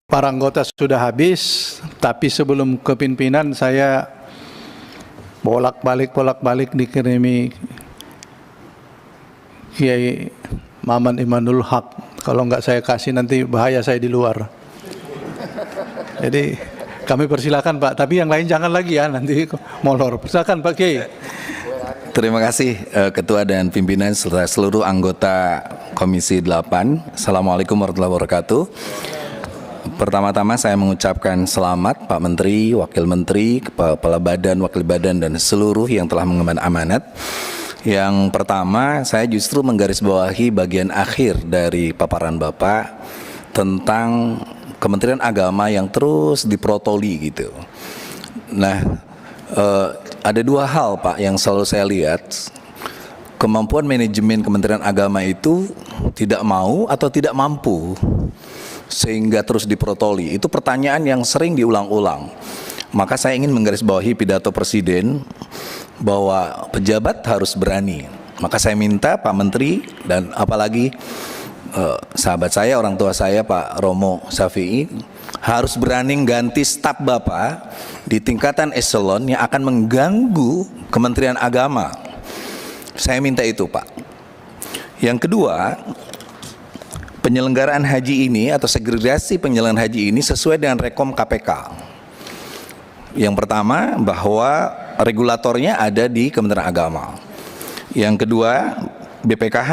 Para anggota sudah habis, tapi sebelum kepimpinan saya bolak-balik dikirimi Kiai Maman Imanul Haq. Kalau enggak saya kasih nanti bahaya saya di luar. Jadi kami persilakan Pak, tapi yang lain jangan lagi ya, nanti molor. Silakan Pak Kiai. Terima kasih Ketua dan pimpinan serta seluruh anggota Komisi 8. Assalamualaikum warahmatullahi wabarakatuh. Pertama-tama saya mengucapkan selamat Pak Menteri, Wakil Menteri, Kepala Badan, Wakil Badan, dan seluruh yang telah mengemban amanat. Yang pertama, saya justru menggarisbawahi bagian akhir dari paparan Bapak tentang Kementerian Agama yang terus diprotoli gitu. Nah, ada dua hal Pak yang selalu saya lihat. Kemampuan manajemen Kementerian Agama itu tidak mau atau tidak mampu, sehingga terus diprotoli. Itu pertanyaan yang sering diulang-ulang. Maka saya ingin menggarisbawahi pidato Presiden bahwa pejabat harus berani. Maka saya minta Pak Menteri dan apalagi sahabat saya, orang tua saya Pak Romo Syafi'i harus berani ganti staf Bapak di tingkatan eselon yang akan mengganggu Kementerian Agama. Saya minta itu Pak. Yang kedua, penyelenggaraan haji ini atau segregasi penyelenggaraan haji ini sesuai dengan Rekom KPK. Yang pertama, bahwa regulatornya ada di Kementerian Agama. Yang kedua, BPKH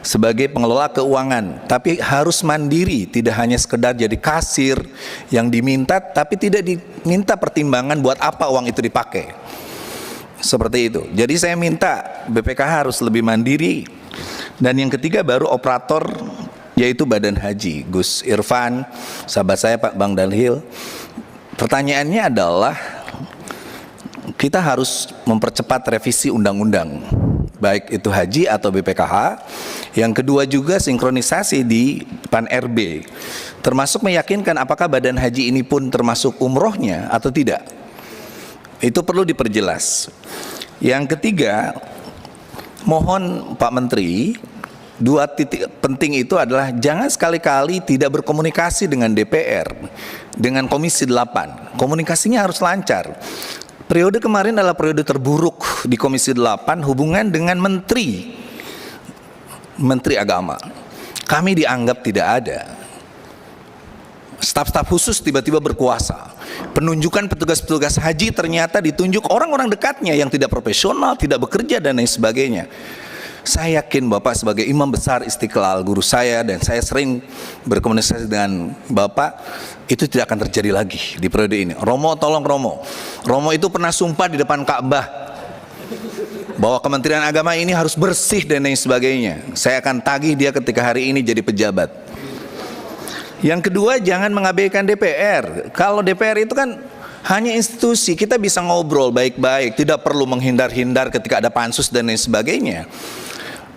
sebagai pengelola keuangan, tapi harus mandiri, tidak hanya sekedar jadi kasir yang diminta, tapi tidak diminta pertimbangan buat apa uang itu dipakai. Seperti itu. Jadi saya minta BPKH harus lebih mandiri. Dan yang ketiga baru operator, yaitu Badan Haji, Gus Irfan, sahabat saya Pak Bang Dalhil. Pertanyaannya adalah, kita harus mempercepat revisi undang-undang, baik itu haji atau BPKH. Yang kedua juga sinkronisasi di Pan-RB, termasuk meyakinkan apakah Badan Haji ini pun termasuk umrohnya atau tidak. Itu perlu diperjelas. Yang ketiga, mohon Pak Menteri, dua titik penting itu adalah jangan sekali-kali tidak berkomunikasi dengan DPR, dengan Komisi 8. Komunikasinya harus lancar. Periode kemarin adalah periode terburuk di Komisi 8 hubungan dengan Menteri Agama. Kami dianggap tidak ada. Staf-staf khusus tiba-tiba berkuasa. Penunjukan petugas-petugas haji ternyata ditunjuk orang-orang dekatnya yang tidak profesional, tidak bekerja dan lain sebagainya. Saya yakin Bapak sebagai imam besar Istiqlal, guru saya, dan saya sering berkomunikasi dengan Bapak, itu tidak akan terjadi lagi di periode ini. Romo, tolong Romo. Romo itu pernah sumpah di depan Ka'bah bahwa Kementerian Agama ini harus bersih dan lain sebagainya. Saya akan tagih dia ketika hari ini jadi pejabat. Yang kedua, jangan mengabaikan DPR. Kalau DPR itu kan hanya institusi, kita bisa ngobrol baik-baik, tidak perlu menghindar-hindar ketika ada pansus dan lain sebagainya.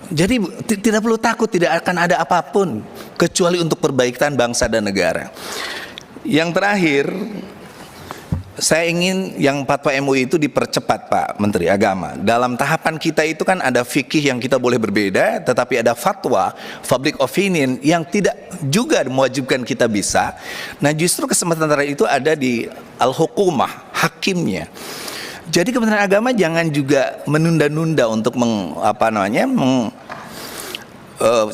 Jadi tidak perlu takut, tidak akan ada apapun kecuali untuk perbaikan bangsa dan negara. Yang terakhir, saya ingin yang fatwa MUI itu dipercepat Pak Menteri Agama. Dalam tahapan kita itu kan ada fikih yang kita boleh berbeda, tetapi ada fatwa, public opinion yang tidak juga mewajibkan kita bisa. Nah justru kesempatan terakhir itu ada di al-hukumah, hakimnya. Jadi Kementerian Agama jangan juga menunda-nunda untuk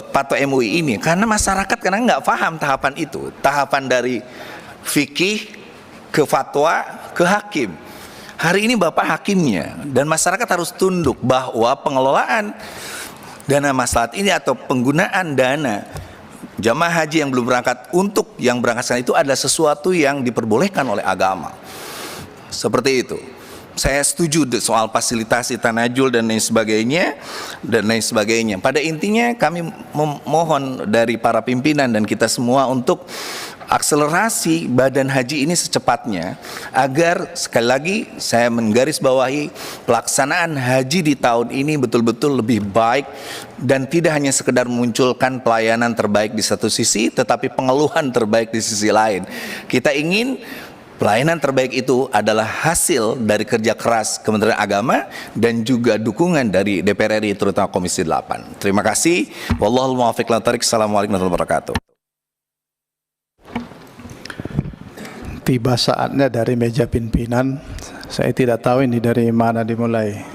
fatwa MUI ini, karena masyarakat kadang nggak paham tahapan itu, tahapan dari fikih ke fatwa ke hakim. Hari ini Bapak hakimnya dan masyarakat harus tunduk bahwa pengelolaan dana maslahat ini atau penggunaan dana jamaah haji yang belum berangkat untuk yang berangkat itu adalah sesuatu yang diperbolehkan oleh agama. Seperti itu. Saya setuju soal fasilitasi tanajul dan lain sebagainya. Pada intinya kami memohon dari para pimpinan dan kita semua untuk akselerasi Badan Haji ini secepatnya, agar sekali lagi saya menggarisbawahi pelaksanaan haji di tahun ini betul-betul lebih baik dan tidak hanya sekedar memunculkan pelayanan terbaik di satu sisi, tetapi pengeluhan terbaik di sisi lain. Kita ingin pelayanan terbaik itu adalah hasil dari kerja keras Kementerian Agama dan juga dukungan dari DPR RI terutama Komisi 8. Terima kasih. Wallahul muwaffiq ila thoriq. Assalamualaikum warahmatullahi wabarakatuh. tiba saatnya dari meja pimpinan. Saya tidak tahu ini dari mana dimulai.